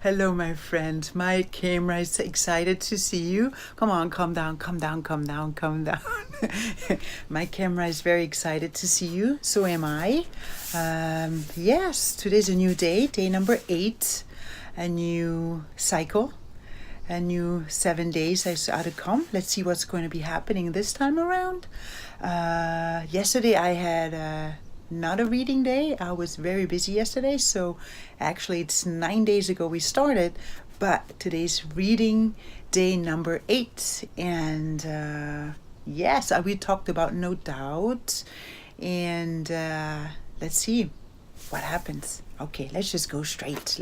Hello, my friend. My camera is excited to see you. Come on, calm down. My camera is very excited to see you. So am I. Yes, today's a new day number 8, a new cycle, a new 7 days are to come. Let's see what's going to be happening this time around. Yesterday I had not a reading day. I was very busy yesterday, so actually it's 9 days ago we started, but today's reading day number 8, and yes, we talked about no doubt, and let's see what happens. Okay, let's go straight.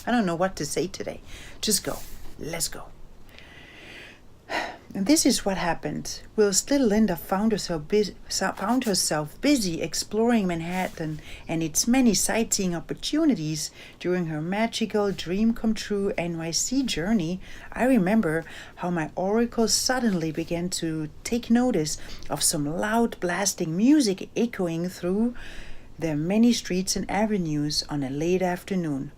I don't know what to say today. Just go. Let's go. And this is what happened. Whilst little Linda found herself busy exploring Manhattan and its many sightseeing opportunities during her magical dream-come-true NYC journey, I remember how my oracle suddenly began to take notice of some loud blasting music echoing through the many streets and avenues on a late afternoon.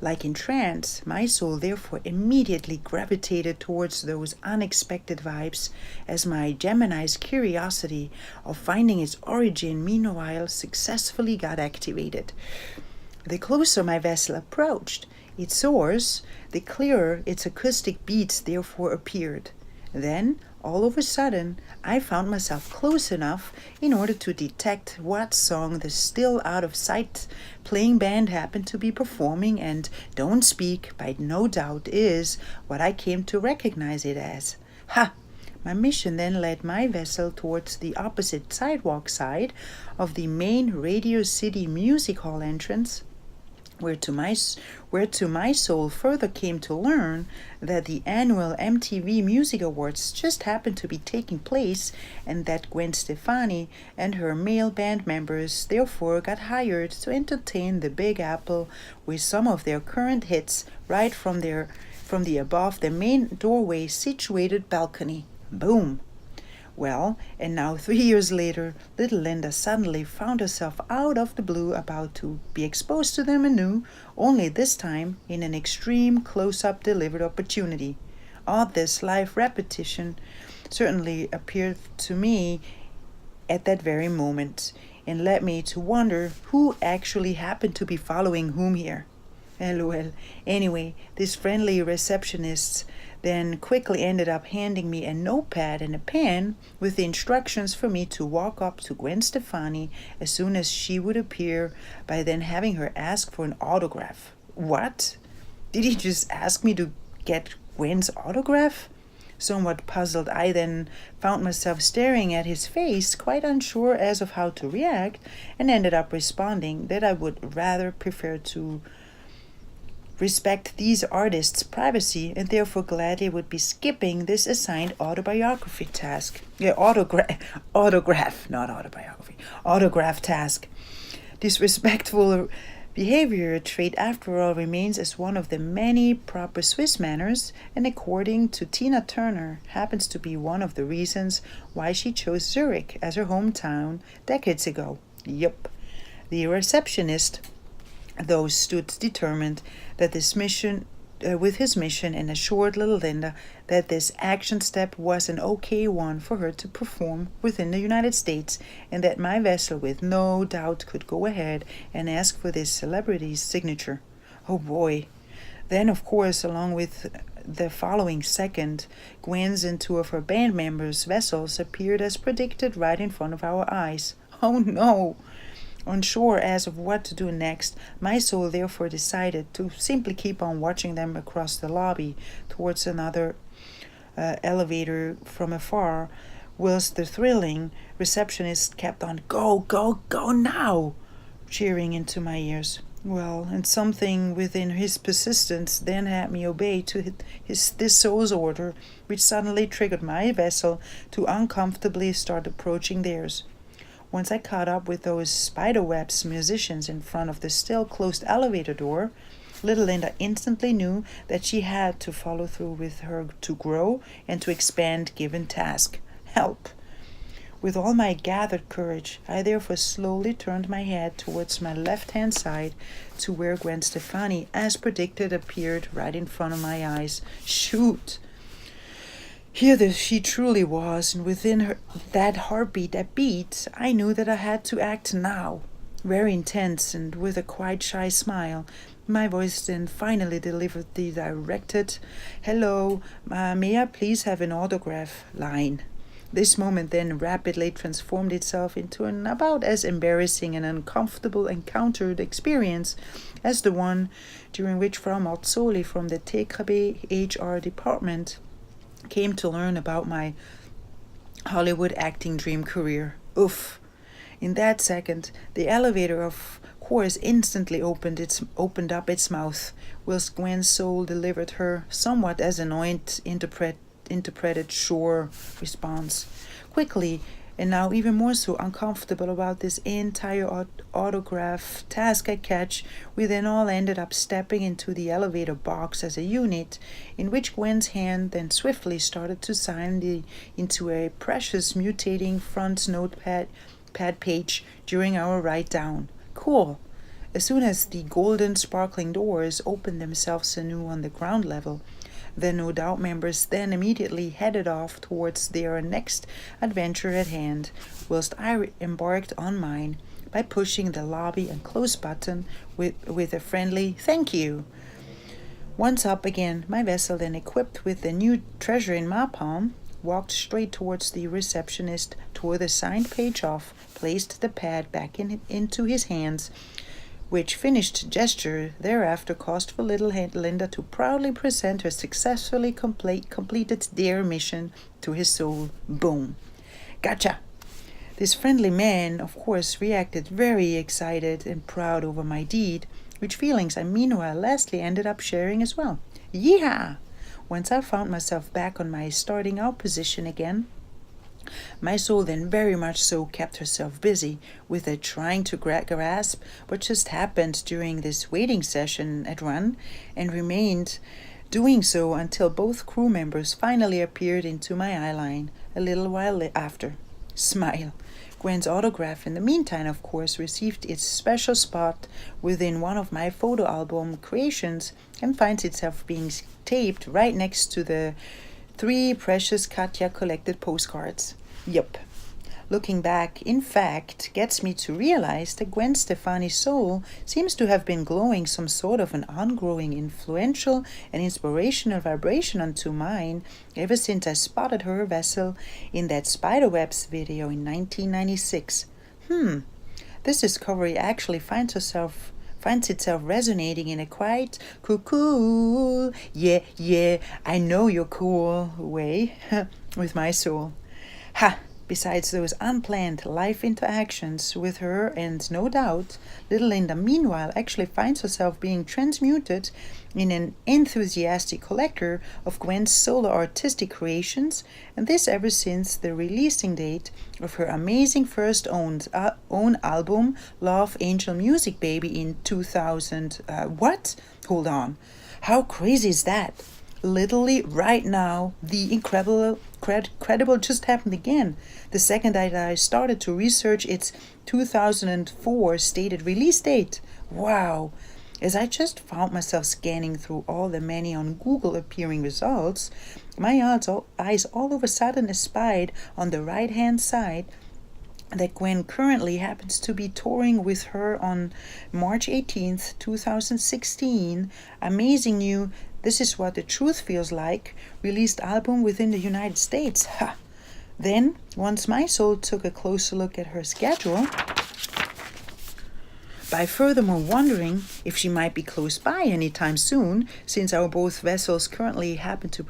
Like in trance, my soul therefore immediately gravitated towards those unexpected vibes, as my Gemini's curiosity of finding its origin meanwhile successfully got activated. The closer my vessel approached its source, the clearer its acoustic beats therefore appeared. Then, all of a sudden, I found myself close enough in order to detect what song the still out-of-sight playing band happened to be performing, and Don't Speak, by no doubt, is what I came to recognize it as. Ha! My mission then led my vessel towards the opposite sidewalk side of the main Radio City Music Hall entrance, where to my soul further came to learn that the annual MTV Music Awards just happened to be taking place, and that Gwen Stefani and her male band members therefore got hired to entertain the Big Apple with some of their current hits right from the above the main doorway situated balcony. Boom! Well, and now 3 years later, little Linda suddenly found herself out of the blue about to be exposed to them anew, only this time in an extreme close-up delivered opportunity. Odd this live repetition certainly appeared to me at that very moment, and led me to wonder who actually happened to be following whom here. LOL. Anyway, this friendly receptionist then quickly ended up handing me a notepad and a pen with the instructions for me to walk up to Gwen Stefani as soon as she would appear, by then having her ask for an autograph. What? Did he just ask me to get Gwen's autograph? Somewhat puzzled, I then found myself staring at his face, quite unsure as of how to react, and ended up responding that I would rather prefer to respect these artists' privacy, and therefore gladly would be skipping this assigned autograph task. This respectful behavior trait, after all, remains as one of the many proper Swiss manners, and according to Tina Turner, happens to be one of the reasons why she chose Zurich as her hometown decades ago. Yup. The receptionist, though, stood determined that with his mission, and assured little Linda that this action step was an okay one for her to perform within the United States, and that my vessel with no doubt could go ahead and ask for this celebrity's signature. Oh boy. Then, of course, along with the following second, Gwen's and 2 of her band members' vessels appeared as predicted right in front of our eyes. Oh no! Unsure as of what to do next, my soul therefore decided to simply keep on watching them across the lobby towards another elevator from afar, whilst the thrilling receptionist kept on, "Go, go, go now!" cheering into my ears. Well, and something within his persistence then had me obey to this soul's order, which suddenly triggered my vessel to uncomfortably start approaching theirs. Once I caught up with those spiderwebs musicians in front of the still closed elevator door, little Linda instantly knew that she had to follow through with her to grow and to expand given task. Help! With all my gathered courage, I therefore slowly turned my head towards my left-hand side to where Gwen Stefani, as predicted, appeared right in front of my eyes. Shoot! Here she truly was, and within her that heartbeat, that beat, I knew that I had to act now. Very intense and with a quite shy smile, my voice then finally delivered the directed, "Hello, may I please have an autograph?" line. This moment then rapidly transformed itself into an about as embarrassing and uncomfortable encountered experience as the one during which Frau Mazzoli from the TKB HR department came to learn about my Hollywood acting dream career. Oof. In that second, the elevator of course instantly opened up its mouth, whilst Gwen's soul delivered her somewhat as annoyed interpreted sure response. Quickly, and now even more so uncomfortable about this entire autograph task I catch, we then all ended up stepping into the elevator box as a unit, in which Gwen's hand then swiftly started to sign into a precious mutating front notepad page during our ride down. Cool. As soon as the golden sparkling doors opened themselves anew on the ground level, the No Doubt members then immediately headed off towards their next adventure at hand, whilst I embarked on mine by pushing the lobby and close button with a friendly "thank you." Once up again, my vessel then equipped with the new treasure in my palm, walked straight towards the receptionist, tore the signed page off, placed the pad back into his hands, which finished gesture thereafter caused for little Linda to proudly present her successfully completed their mission to his soul. Boom. Gotcha. This friendly man, of course, reacted very excited and proud over my deed, which feelings I meanwhile lastly ended up sharing as well. Yeehaw! Once I found myself back on my starting out position again, my soul then very much so kept herself busy with trying to grasp what just happened during this waiting session at Run, and remained doing so until both crew members finally appeared into my eye line a little while after. Smile. Gwen's autograph in the meantime, of course, received its special spot within one of my photo album creations and finds itself being taped right next to the 3 precious Katja collected postcards. Yup. Looking back, in fact, gets me to realize that Gwen Stefani's soul seems to have been glowing some sort of an ongrowing, influential, and inspirational vibration onto mine ever since I spotted her vessel in that Spiderwebs video in 1996. This discovery actually finds itself resonating in a quite cool, yeah, I know you're cool way with my soul. Ha! Besides those unplanned life interactions with her, and no doubt, little Linda meanwhile actually finds herself being transmuted in an enthusiastic collector of Gwen's solo artistic creations, and this ever since the releasing date of her amazing first own album, Love Angel Music Baby, in 2000. What? Hold on. How crazy is that? Literally right now, the incredible just happened again. The second that I started to research its 2004 stated release date. Wow. As I just found myself scanning through all the many on Google appearing results, my eyes all of a sudden espied on the right-hand side that Gwen currently happens to be touring with her on March 18th, 2016. Amazing new This Is What the Truth Feels Like released album within the United States. Ha! Then, once my soul took a closer look at her schedule, by furthermore wondering if she might be close by anytime soon, since our both vessels currently happen to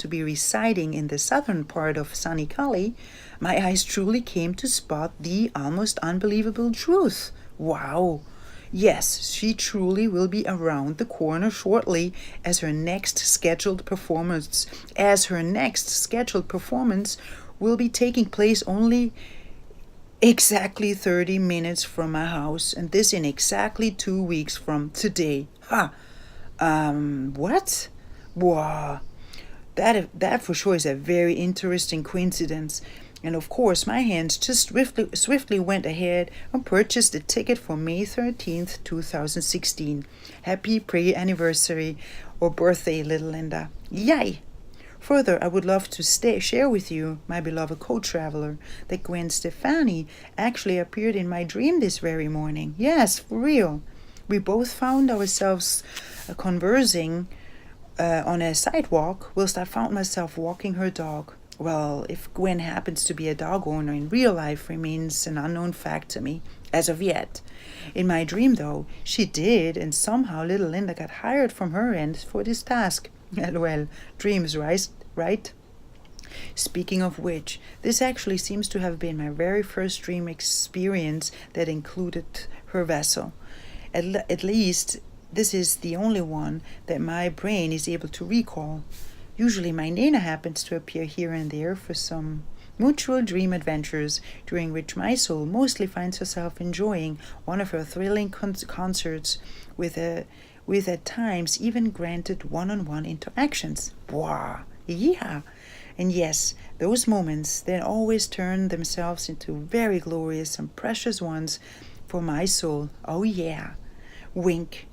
be residing in the southern part of sunny Cali, my eyes truly came to spot the almost unbelievable truth. Wow! Yes, she truly will be around the corner shortly as her next scheduled performance will be taking place only exactly 30 minutes from my house, and this in exactly 2 weeks from today. What? Wow. That for sure is a very interesting coincidence. And of course, my hands just swiftly went ahead and purchased the ticket for May 13th, 2016. Happy pre-anniversary or birthday, little Linda. Yay! Further, I would love to share with you, my beloved co-traveler, that Gwen Stefani actually appeared in my dream this very morning. Yes, for real. We both found ourselves conversing on a sidewalk whilst I found myself walking her dog. Well, if Gwen happens to be a dog owner in real life remains an unknown fact to me, as of yet. In my dream, though, she did, and somehow little Linda got hired from her end for this task. Well, dreams, right? Speaking of which, this actually seems to have been my very first dream experience that included her vessel. At least, this is the only one that my brain is able to recall. Usually my Nana happens to appear here and there for some mutual dream adventures, during which my soul mostly finds herself enjoying one of her thrilling concerts with at times even granted one-on-one interactions. Wow, yeah. And yes, those moments then always turn themselves into very glorious and precious ones for my soul. Oh yeah. Wink.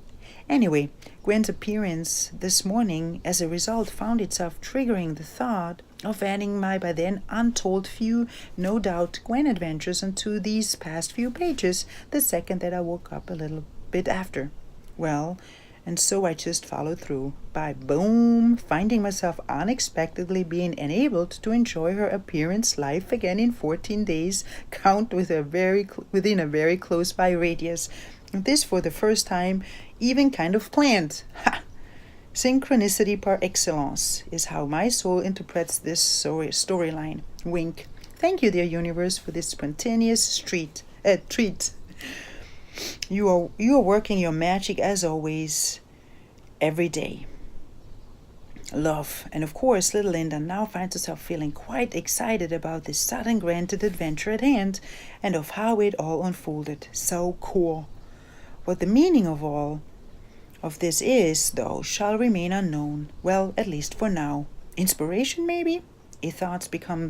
Anyway, Gwen's appearance this morning as a result found itself triggering the thought of adding my by then untold few, no doubt, Gwen adventures onto these past few pages the second that I woke up a little bit after. Well, and so I just followed through by boom, finding myself unexpectedly being enabled to enjoy her appearance live again in 14 days, count within a very close by radius. This for the first time even kind of planned. Ha! Synchronicity par excellence is how my soul interprets this storyline. Wink. Thank you, dear universe, for this spontaneous treat. You are working your magic as always, every day. Love. And of course, little Linda now finds herself feeling quite excited about this sudden granted adventure at hand and of how it all unfolded. So cool. What the meaning of all of this is, though, shall remain unknown. Well, at least for now. Inspiration, maybe? A thoughts become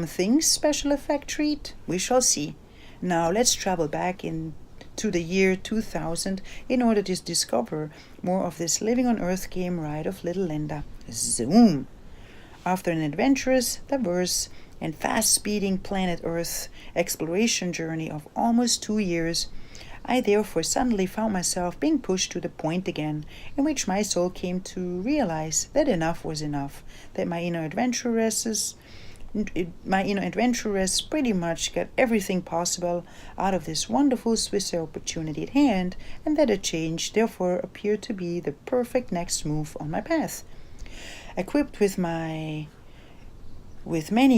things special effect treat? We shall see. Now let's travel back into the year 2000 in order to discover more of this living on Earth game ride of little Linda. Zoom! After an adventurous, diverse, and fast-speeding planet Earth exploration journey of almost 2 years, I therefore suddenly found myself being pushed to the point again, in which my soul came to realize that enough was enough, that my inner adventuress pretty much got everything possible out of this wonderful Swiss opportunity at hand, and that a change therefore appeared to be the perfect next move on my path. Equipped with many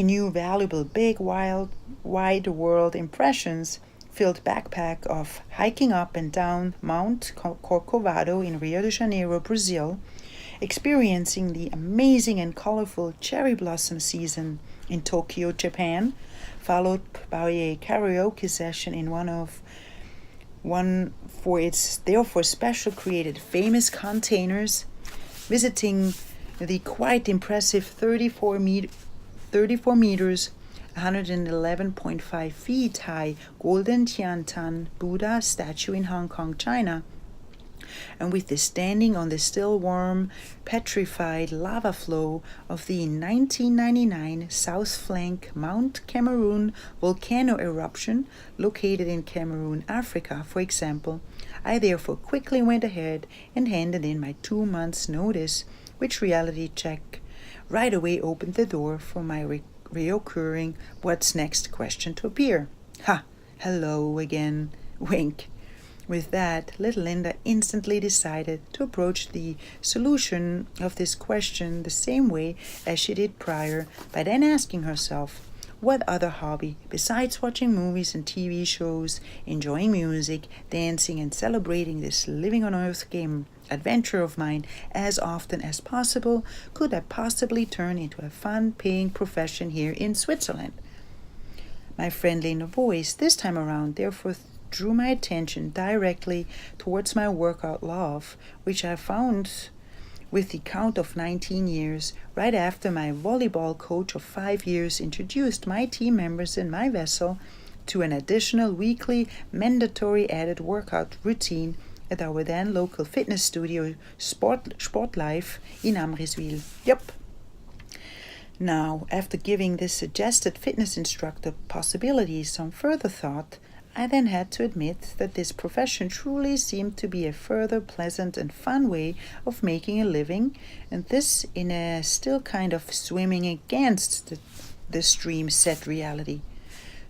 new valuable big wide world impressions, filled backpack of hiking up and down Mount Corcovado in Rio de Janeiro, Brazil, experiencing the amazing and colorful cherry blossom season in Tokyo, Japan, followed by a karaoke session in one for its therefore special created famous containers, visiting the quite impressive 34 meters 111.5 feet high Golden Tiantan Buddha statue in Hong Kong, China, and with the standing on the still warm, petrified lava flow of the 1999 South Flank Mount Cameroon volcano eruption located in Cameroon, Africa, for example, I therefore quickly went ahead and handed in my 2 months' notice, which reality check right away opened the door for my reoccurring what's next question to appear. Ha! Hello again. Wink. With that, little Linda instantly decided to approach the solution of this question the same way as she did prior, by then asking herself, what other hobby, besides watching movies and TV shows, enjoying music, dancing, and celebrating this living on Earth game adventure of mine as often as possible, could I possibly turn into a fun-paying profession here in Switzerland? My friendly inner voice this time around therefore drew my attention directly towards my workout love, which I found with the count of 19 years, right after my volleyball coach of 5 years introduced my team members in my vessel to an additional weekly mandatory added workout routine at our then local fitness studio Sportlife in Amriswil. Yep. Now, after giving this suggested fitness instructor possibility some further thought, I then had to admit that this profession truly seemed to be a further pleasant and fun way of making a living, and this in a still kind of swimming against the stream set reality.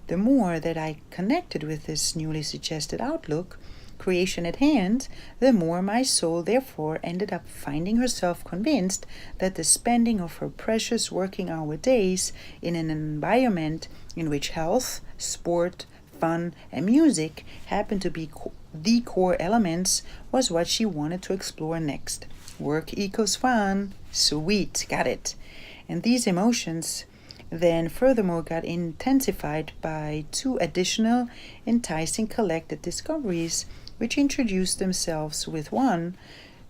The more that I connected with this newly suggested outlook, creation at hand, the more my soul therefore ended up finding herself convinced that the spending of her precious working hour days in an environment in which health, sport, fun, and music happened to be the core elements was what she wanted to explore next. Work equals fun. Sweet, got it. And these emotions then furthermore got intensified by 2 additional enticing collected discoveries which introduced themselves with one,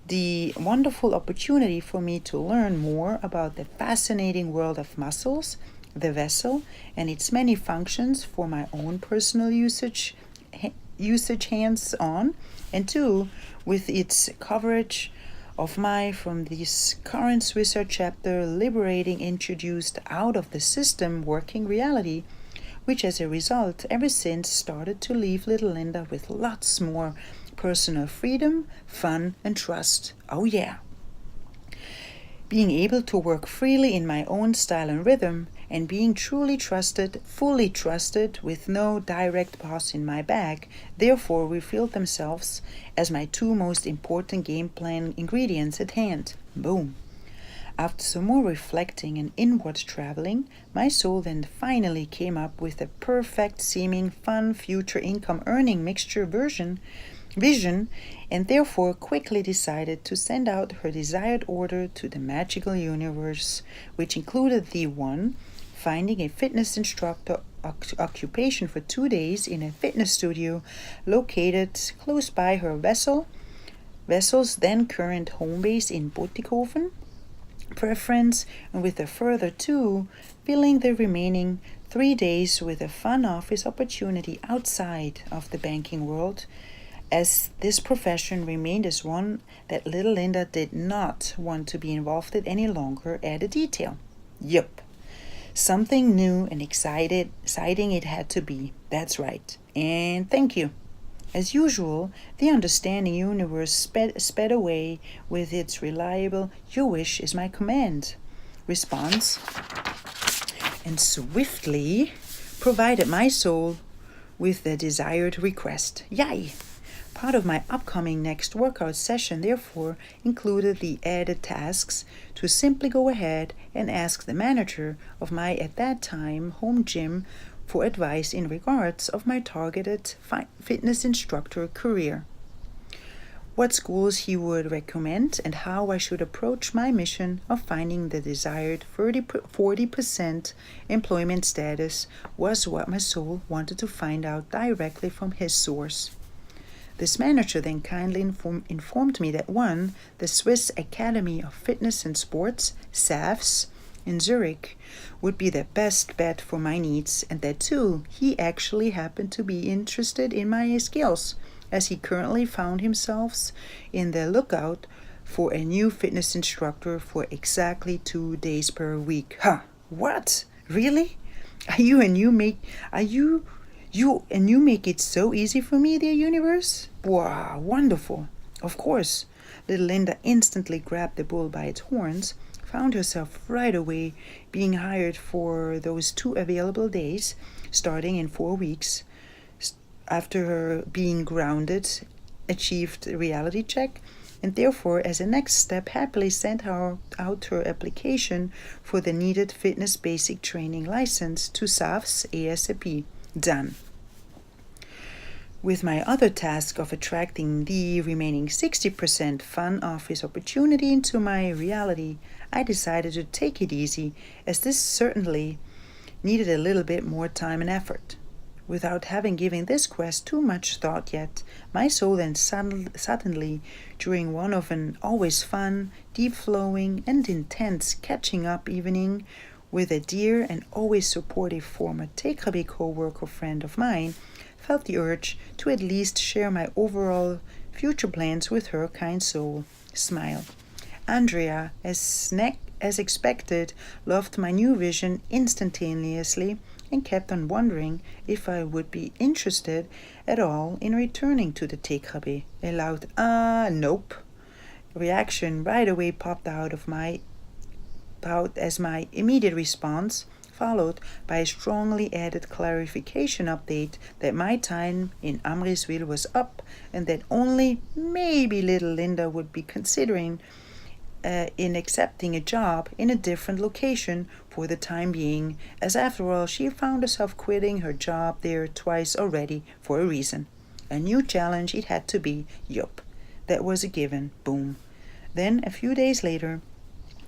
the wonderful opportunity for me to learn more about the fascinating world of muscles, the vessel, and its many functions for my own personal usage hands-on, and 2, with its coverage of my from this current Swisser chapter liberating introduced out of the system working reality, which as a result ever since started to leave little Linda with lots more personal freedom, fun, and trust. Oh yeah. Being able to work freely in my own style and rhythm, and being truly trusted, fully trusted, with no direct boss in my back, therefore revealed themselves as my 2 most important game plan ingredients at hand. Boom. After some more reflecting and inward traveling, my soul then finally came up with a perfect seeming fun future income earning mixture vision, and therefore quickly decided to send out her desired order to the magical universe, which included the 1, finding a fitness instructor occupation for 2 days in a fitness studio located close by her vessel's then current home base in Botikhofen, preference, and with a further 2, filling the remaining 3 days with a fun office opportunity outside of the banking world, as this profession remained as one that little Linda did not want to be involved in any longer. Added detail. Yup. Something new and exciting it had to be. That's right. And thank you. As usual, the understanding universe sped away with its reliable, "Your wish is my command" response, and swiftly provided my soul with the desired request. Yay! Part of my upcoming next workout session, therefore, included the added tasks to simply go ahead and ask the manager of my, at that time, home gym for advice in regards of my targeted fitness instructor career. What schools he would recommend and how I should approach my mission of finding the desired 40% employment status was what my soul wanted to find out directly from his source. This manager then kindly informed me that 1, the Swiss Academy of Fitness and Sports, SAFS, in Zurich, would be the best bet for my needs, and that 2, he actually happened to be interested in my skills, as he currently found himself in the lookout for a new fitness instructor for exactly 2 days per week. Huh? What? Really? You make it so easy for me, dear universe? Wow, wonderful. Of course. Little Linda instantly grabbed the bull by its horns, found herself right away being hired for those 2 available days, starting in 4 weeks. After her being grounded, achieved a reality check, and therefore, as a next step, happily sent out her application for the needed fitness basic training license to SAFS ASAP. Done. With my other task of attracting the remaining 60% fun office opportunity into my reality, I decided to take it easy, as this certainly needed a little bit more time and effort. Without having given this quest too much thought yet, my soul then suddenly, during one of an always fun, deep-flowing, and intense catching-up evening with a dear and always supportive former TKB co-worker friend of mine, felt the urge to at least share my overall future plans with her kind soul. Smile. Andrea, as expected, loved my new vision instantaneously and kept on wondering if I would be interested at all in returning to the TKB. A loud nope reaction right away popped out as my immediate response, followed by a strongly added clarification update that my time in Amriswil was up and that only maybe little Linda would be considering in accepting a job in a different location for the time being, as after all she found herself quitting her job there twice already for a reason. A new challenge it had to be. Yup, that was a given. Boom. Then a few days later,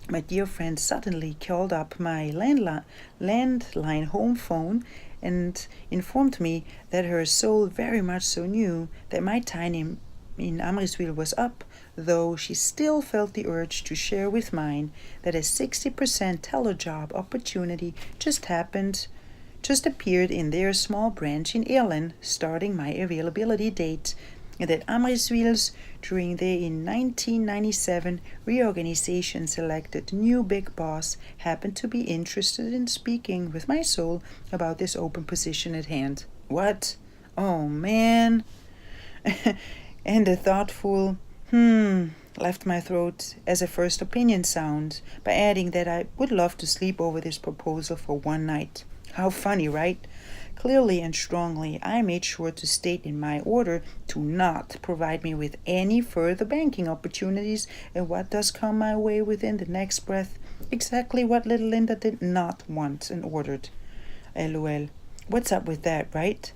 my dear friend suddenly called up my landline home phone and informed me that her soul very much so knew that my time in Amriswil was up, though she still felt the urge to share with mine that a 60% telejob opportunity just appeared in their small branch in Erlen, starting my availability date, and that Amriswil's, during their in 1997 reorganization selected new big boss, happened to be interested in speaking with my soul about this open position at hand. What? Oh man. And a thoughtful left my throat as a first opinion sound by adding that I would love to sleep over this proposal for one night. How funny, right? Clearly and strongly, I made sure to state in my order to not provide me with any further banking opportunities, and what does come my way within the next breath? Exactly what little Linda did not want and ordered. LOL. What's up with that, right?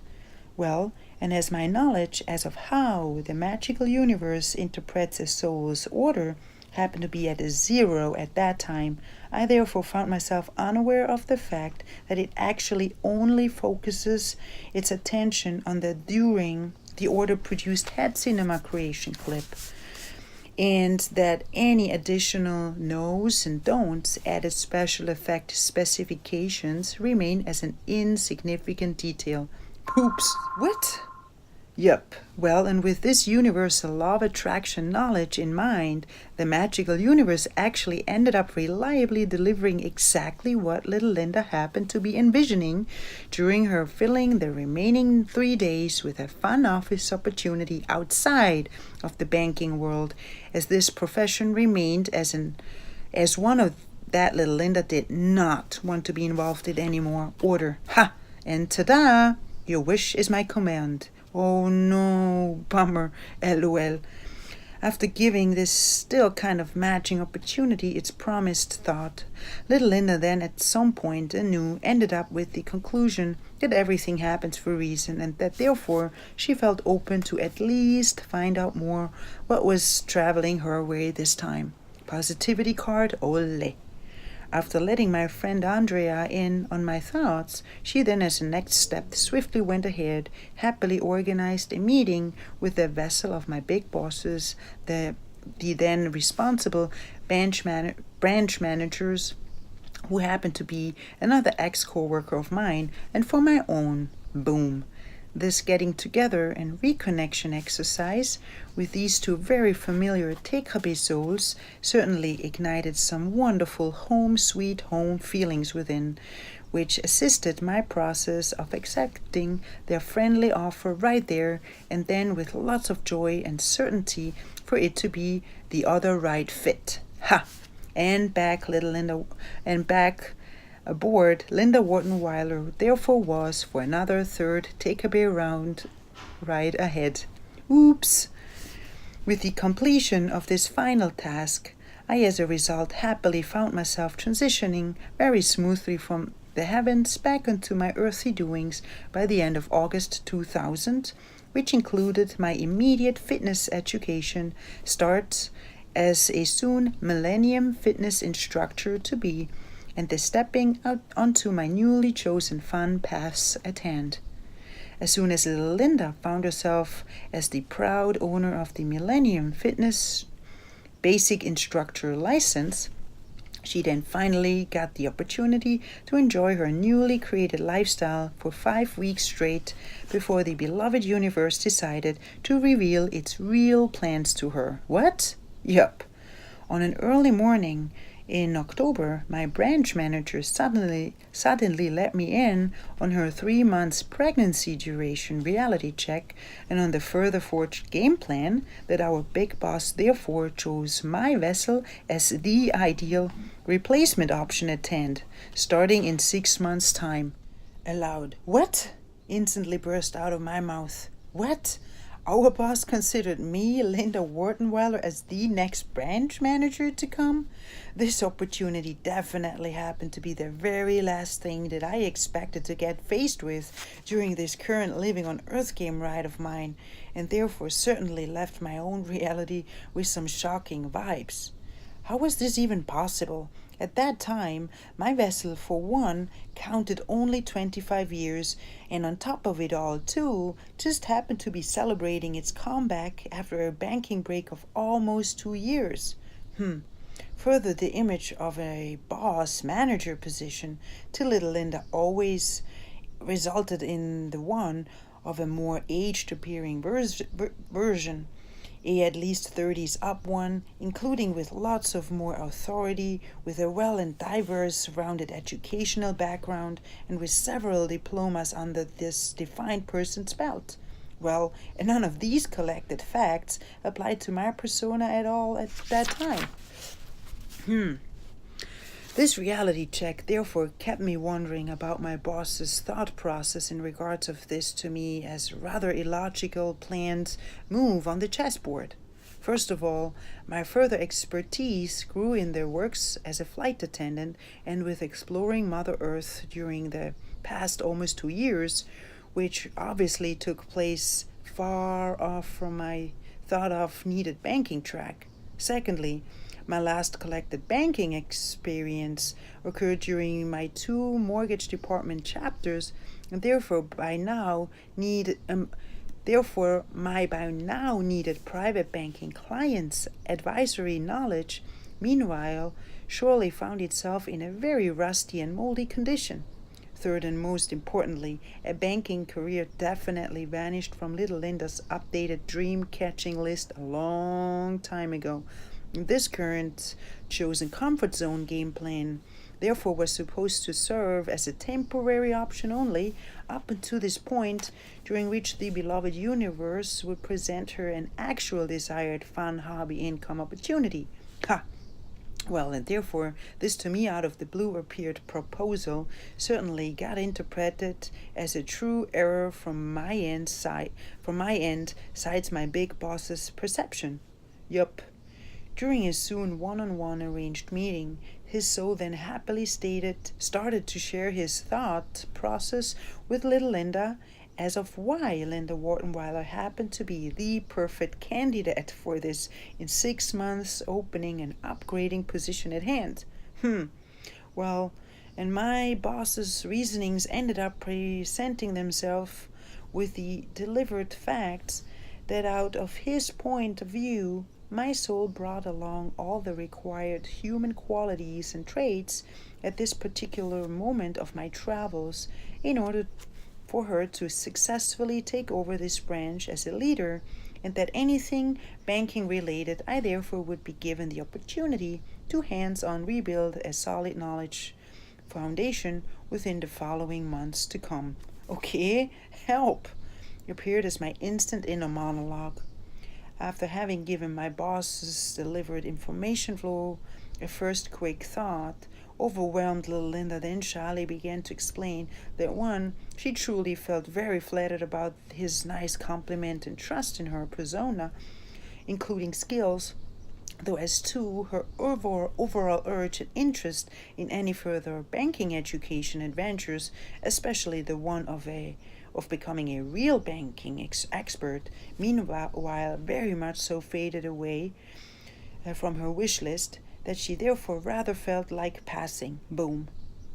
Well, and as my knowledge as of how the magical universe interprets a soul's order happened to be at a 0 at that time, I therefore found myself unaware of the fact that it actually only focuses its attention on the during the order produced head cinema creation clip, and that any additional no's and don'ts added special effect specifications remain as an insignificant detail. Oops. What? Yup. Well, and with this universal law of attraction knowledge in mind, the magical universe actually ended up reliably delivering exactly what little Linda happened to be envisioning during her filling the remaining 3 days with a fun office opportunity outside of the banking world, as this profession remained as one of that little Linda did not want to be involved in anymore. Order. Ha! And ta-da! Your wish is my command. Oh no, bummer, LOL. After giving this still kind of matching opportunity its promised thought, little Linda then at some point anew ended up with the conclusion that everything happens for a reason, and that therefore she felt open to at least find out more what was traveling her way this time. Positivity card, ole. After letting my friend Andrea in on my thoughts, she then as a next step swiftly went ahead, happily organized a meeting with the vessel of my big bosses, the then responsible branch managers, who happened to be another ex-co-worker of mine, and for my own. Boom. This getting together and reconnection exercise with these two very familiar TKB souls certainly ignited some wonderful home sweet home feelings within, which assisted my process of accepting their friendly offer right there and then with lots of joy and certainty for it to be the other right fit. Ha! And back little Linda, and back aboard, Linda Wartenweiler therefore was for another third TKB round ride ahead. Oops! With the completion of this final task, I as a result happily found myself transitioning very smoothly from the heavens back into my earthly doings by the end of August 2000, which included my immediate fitness education start as a soon Millennium Fitness instructor to be, and the stepping out onto my newly chosen fun paths at hand. As soon as little Linda found herself as the proud owner of the Millennium Fitness Basic Instructor license, she then finally got the opportunity to enjoy her newly created lifestyle for 5 weeks straight before the beloved universe decided to reveal its real plans to her. What? Yup. On an early morning in October, my branch manager suddenly let me in on her 3 months pregnancy duration reality check and on the further forged game plan that our big boss therefore chose my vessel as the ideal replacement option at hand, starting in 6 months' time. A loud "What?" instantly burst out of my mouth. What? Our boss considered me, Linda Wartenweiler, as the next branch manager to come? This opportunity definitely happened to be the very last thing that I expected to get faced with during this current living on Earth game ride of mine, and therefore certainly left my own reality with some shocking vibes. How was this even possible? At that time, my vessel, for one, counted only 25 years, and on top of it all, too, just happened to be celebrating its comeback after a banking break of almost 2 years. Further, the image of a boss-manager position to little Linda always resulted in the one of a more aged-appearing version, a at least 30s up one, including with lots of more authority, with a well and diverse rounded educational background, and with several diplomas under this defined person's belt. Well, and none of these collected facts applied to my persona at all at that time. This reality check therefore kept me wondering about my boss's thought process in regards of this to me as rather illogical planned move on the chessboard. First of all, my further expertise grew in their works as a flight attendant and with exploring Mother Earth during the past almost 2 years, which obviously took place far off from my thought of needed banking track. Secondly, my last collected banking experience occurred during my 2 mortgage department chapters, and therefore my by now needed private banking clients' advisory knowledge, meanwhile, surely found itself in a very rusty and moldy condition. Third and most importantly, a banking career definitely vanished from little Linda's updated dream-catching list a long time ago. This current chosen comfort zone game plan therefore was supposed to serve as a temporary option only up until this point, during which the beloved universe would present her an actual desired fun hobby income opportunity. Well, and therefore, this to me out of the blue appeared proposal certainly got interpreted as a true error from my end, sides my big boss's perception. Yup. During a soon one-on-one arranged meeting, his soul then happily started to share his thought process with little Linda as of why Linda Wartenweiler happened to be the perfect candidate for this in 6 months opening and upgrading position at hand. Well, and my boss's reasonings ended up presenting themselves with the delivered facts that out of his point of view, my soul brought along all the required human qualities and traits at this particular moment of my travels in order for her to successfully take over this branch as a leader, and that anything banking related I therefore would be given the opportunity to hands-on rebuild a solid knowledge foundation within the following months to come. Okay, help, appeared as my instant inner monologue. After having given my boss's delivered information flow a first quick thought, overwhelmed little Linda then shyly began to explain that one, she truly felt very flattered about his nice compliment and trust in her persona, including skills, though as to her overall urge and interest in any further banking education adventures, especially the one of becoming a real banking expert, meanwhile very much so faded away from her wish list that she therefore rather felt like passing. Boom.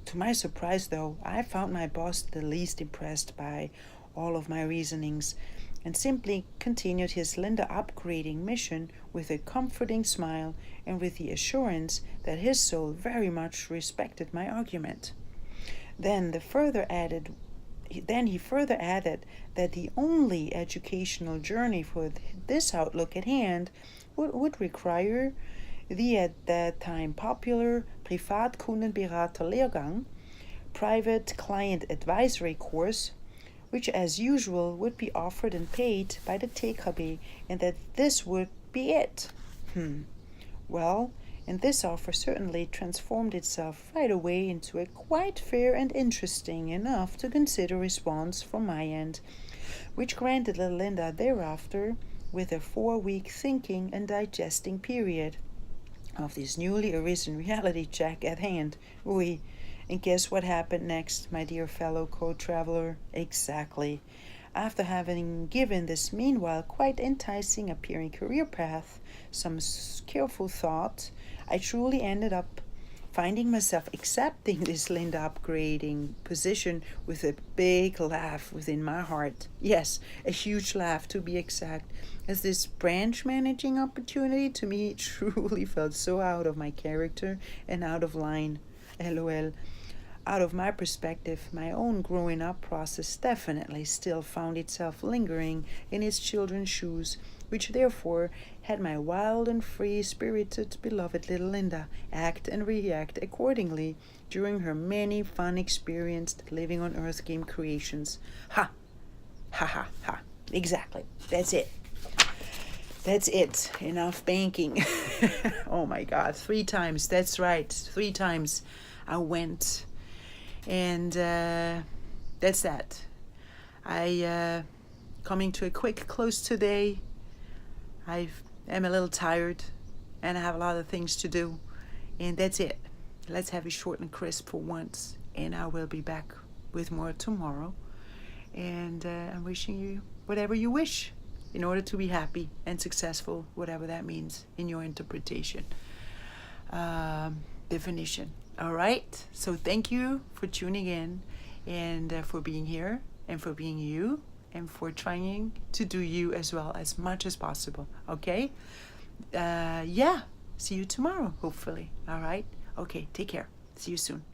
To my surprise, though, I found my boss the least impressed by all of my reasonings and simply continued his Linda upgrading mission with a comforting smile and with the assurance that his soul very much respected my argument. Then he further added that the only educational journey for this outlook at hand would require the at that time popular Privatkundenberater-Lehrgang, private client advisory course, which as usual would be offered and paid by the TKB, and that this would be it. Well, and this offer certainly transformed itself right away into a quite fair and interesting enough to consider response from my end, which granted little Linda thereafter with a 4-week thinking and digesting period of this newly arisen reality check at hand. Oui, and guess what happened next, my dear fellow co-traveler? Exactly. After having given this meanwhile quite enticing appearing career path some careful thought, I truly ended up finding myself accepting this Linda upgrading position with a big laugh within my heart. Yes, a huge laugh to be exact, as this branch managing opportunity to me truly felt so out of my character and out of line. LOL. Out of my perspective, my own growing up process definitely still found itself lingering in its children's shoes, which therefore had my wild and free-spirited beloved little Linda act and react accordingly during her many fun experienced living on Earth game creations. Ha! Ha ha ha. Exactly. That's it. That's it. Enough banking. Oh my God. 3 times. That's right. 3 times I went. And that's that. I coming to a quick close today. I am a little tired and I have a lot of things to do. And that's it. Let's have it short and crisp for once. And I will be back with more tomorrow. And I'm wishing you whatever you wish in order to be happy and successful, whatever that means in your interpretation. Definition. All right. So thank you for tuning in and for being here and for being you and for trying to do you as well as much as possible. Okay. Yeah. See you tomorrow, hopefully. All right. Okay. Take care. See you soon.